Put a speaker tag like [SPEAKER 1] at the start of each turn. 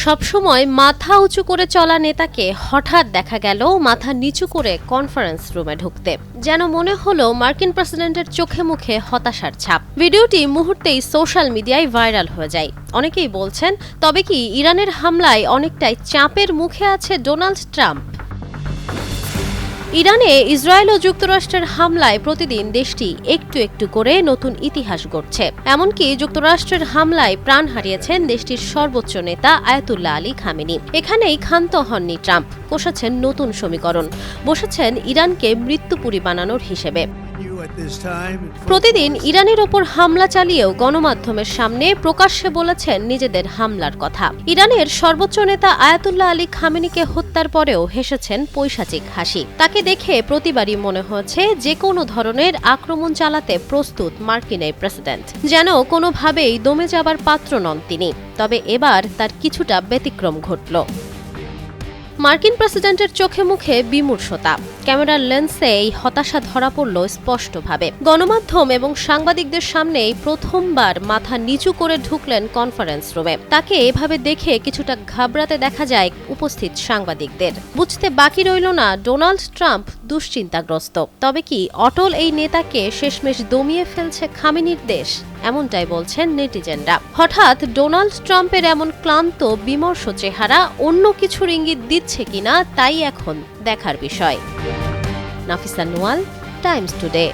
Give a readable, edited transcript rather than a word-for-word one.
[SPEAKER 1] সবসময় মাথা উঁচু করে চলা নেতাকে হঠাৎ দেখা গেল মাথা নিচু করে কনফারেন্স রুমে ঢুকতে। যেন মনে হলো মার্কিন প্রেসিডেন্টের চোখে মুখে হতাশার ছাপ। ভিডিওটি মুহূর্তেই সোশ্যাল মিডিয়ায় ভাইরাল হয়ে যায়। অনেকেই বলছেন, তবে কি ইরানের হামলায় অনেকটাই চাপের মুখে আছে ডোনাল্ড ট্রাম্প? ইরানে ইসরায়েল ও যুক্তরাষ্ট্রের হামলায় প্রতিদিন দেশটি একটু একটু করে নতুন ইতিহাস গড়ছে। এমনকি যুক্তরাষ্ট্রের হামলায় প্রাণ হারিয়েছেন দেশটির সর্বোচ্চ নেতা আয়াতুল্লাহ আলী খামেনি। এখানেই ক্ষান্ত হননি ট্রাম্প, কষেছেন নতুন সমীকরণ, বসেছেন ইরানকে মৃত্যুপুরী বানানোর হিসেবে। প্রতিদিন ইরানের ওপর হামলা চালিয়েও গণমাধ্যমের সামনে প্রকাশ্যে বলেছেন নিজেদের হামলার কথা। ইরানের সর্বোচ্চ নেতা আয়াতুল্লাহ আলী খামেনিকে হত্যার পরেও হেসেছেন পৈশাচিক হাসি। তাকে দেখে প্রতিবারই মনে হয়েছে যে কোনো ধরনের আক্রমণ চালাতে প্রস্তুত মার্কিন এই প্রেসিডেন্ট, যেন কোনোভাবেই দমে যাবার পাত্র নন তিনি। তবে এবার তার কিছুটা ব্যতিক্রম ঘটল। মার্কিন প্রেসিডেন্টের চোখে মুখে বিমূর্ষতা, ক্যামেরার লেন্সে এই হতাশা ধরা পড়ল স্পষ্টভাবে। গণমাধ্যম এবং সাংবাদিকদের সামনেই প্রথমবার মাথা নিচু করে ঢুকলেন কনফারেন্স রুমে। তাকে এভাবে দেখে কিছুটা ঘাবড়াতে দেখা যায় উপস্থিত সাংবাদিকদের। বুঝতে বাকি রইল না ডোনাল্ড ট্রাম্প দুশ্চিন্তাগ্রস্ত। তবে কি অটল এই নেতাকে শেষমেশ দমিয়ে ফেলছে খামেনির দেশ? এমনটাই বলছেন নেটিজেনরা। হঠাৎ ডোনাল্ড ট্রাম্পের এমন ক্লান্ত বিমর্ষ চেহারা অন্য কিছুর ইঙ্গিত দিচ্ছে কিনা তাই এখন দেখার বিষয়। Nafisa Noyal, Times today.